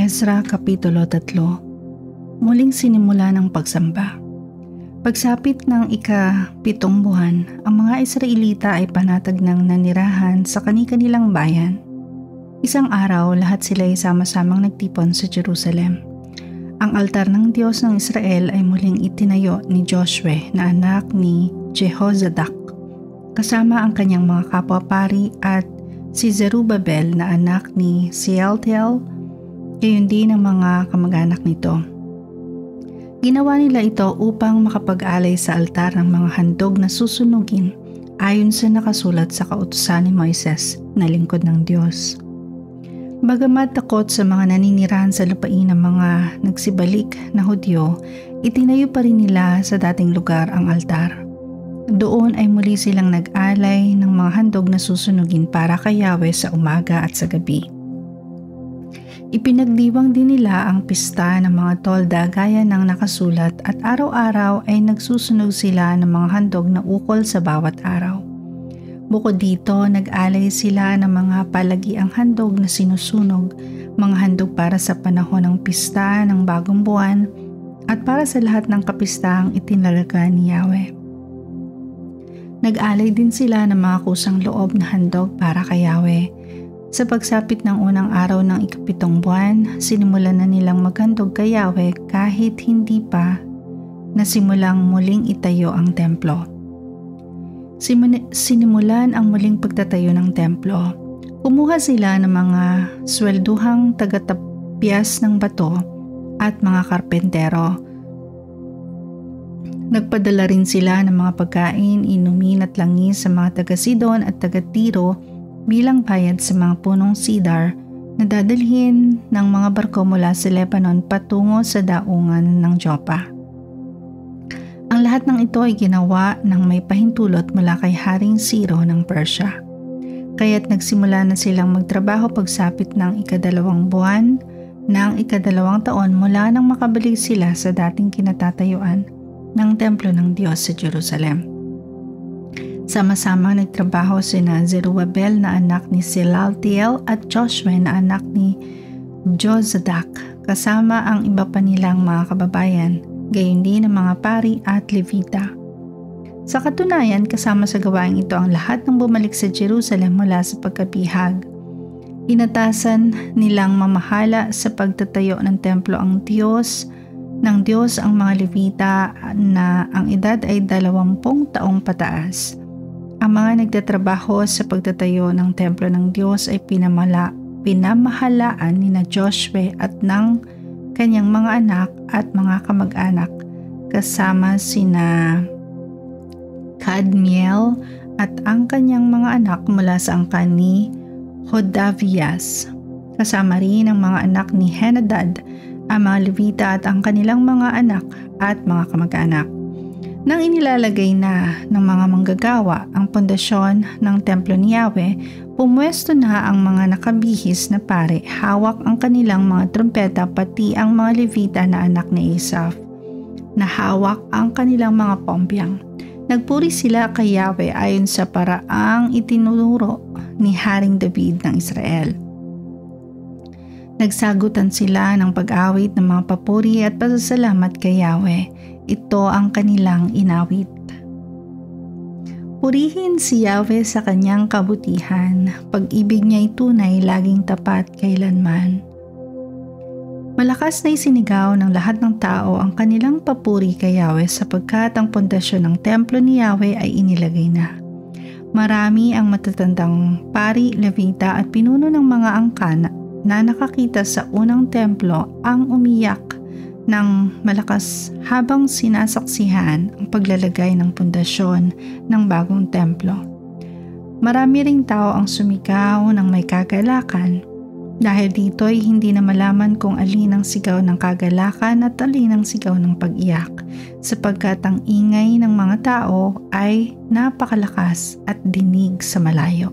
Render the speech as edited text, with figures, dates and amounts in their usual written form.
Ezra Kapitulo 3. Muling sinimula ng pagsamba. Pagsapit ng ika-7 buwan, ang mga Israelita ay panatag ng nanirahan sa kani-kanilang bayan. Isang araw, lahat sila ay sama-samang nagtipon sa Jerusalem. Ang altar ng Diyos ng Israel ay muling itinayo ni Joshua na anak ni Jehozadak, kasama ang kanyang mga kapwa-pari at si Zerubbabel na anak ni Shealtiel, gayon din ang mga kamag-anak nito. Ginawa nila ito upang makapag-alay sa altar ng mga handog na susunugin ayon sa nakasulat sa kautusan ni Moises na lingkod ng Diyos. Bagamat takot sa mga naninirahan sa lupain ng mga nagsibalik na Hudyo, itinayo pa rin nila sa dating lugar ang altar. Doon ay muli silang nag-alay ng mga handog na susunugin para kay Yahweh sa umaga at sa gabi. Ipinagdiwang din nila ang pista ng mga tolda gaya ng nakasulat at araw-araw ay nagsusunog sila ng mga handog na ukol sa bawat araw. Bukod dito, nag-alay sila ng mga palagiang handog na sinusunog, mga handog para sa panahon ng pista ng bagong buwan at para sa lahat ng kapistahang itinalaga ni Yahweh. Nag-alay din sila ng mga kusang loob na handog para kay Yahweh. Sa pagsapit ng unang araw ng ika-7 buwan, sinimulan na nilang maghandog kay Yahweh kahit hindi pa nasimulang muling itayo ang templo. Sinimulan ang muling pagtatayo ng templo. Kumuha sila ng mga swelduhang tagatapyas ng bato at mga karpentero. Nagpadala rin sila ng mga pagkain, inumin at langis sa mga taga-Sidon at taga-Tiro bilang bayad sa mga punong cedar na dadalhin ng mga barko mula sa Lebanon patungo sa daungan ng Joppa. Ang lahat ng ito ay ginawa ng may pahintulot mula kay Haring Ciro ng Persia. Kaya't nagsimula na silang magtrabaho pagsapit ng ika-2 buwan ng ika-2 taon mula nang makabalik sila sa dating kinatatayuan ng templo ng Diyos sa Jerusalem. Sama-sama nagtrabaho sina Zerubbabel na anak ni Shealtiel at Joshua na anak ni Jozadak, kasama ang iba pa nilang mga kababayan, gayon din ang mga pari at levita. Sa katunayan, kasama sa gawaing ito ang lahat ng bumalik sa Jerusalem mula sa pagkabihag. Inatasan nilang mamahala sa pagtatayo ng templo ng Diyos ang mga levita na ang edad ay 20 taong pataas. Ang mga nagtatrabaho sa pagtatayo ng templo ng Diyos ay pinamahalaan ni na Joshua at ng kanyang mga anak at mga kamag-anak, kasama sina Kadmiel at ang kanyang mga anak mula sa angkan ni Hodavias. Kasama rin ang mga anak ni Henadad, ang mga levita at ang kanilang mga anak at mga kamag-anak. Nang inilalagay na ng mga manggagawa ang pundasyon ng templo ni Yahweh, pumwesto na ang mga nakabihis na pare, hawak ang kanilang mga trumpeta pati ang mga levita na anak ni Asaph, na hawak ang kanilang mga pompiang. Nagpuri sila kay Yahweh ayon sa paraang itinuro ni Haring David ng Israel. Nagsagutan sila ng pag-awit ng mga papuri at pasasalamat kay Yahweh. Ito ang kanilang inawit. Purihin si Yahweh sa kanyang kabutihan. Pag-ibig niya'y tunay, laging tapat kailanman. Malakas na isinigaw ng lahat ng tao ang kanilang papuri kay Yahweh sapagkat ang pundasyon ng templo ni Yahweh ay inilagay na. Marami ang matatandang pari, levita at pinuno ng mga angkan na nakakita sa unang templo ang umiyak ng malakas habang sinasaksihan ang paglalagay ng pundasyon ng bagong templo. Marami ring tao ang sumigaw ng may kagalakan. Dahil dito ay hindi na malaman kung alin ang sigaw ng kagalakan at alin ang sigaw ng pag-iyak, sapagkat ang ingay ng mga tao ay napakalakas at dinig sa malayo.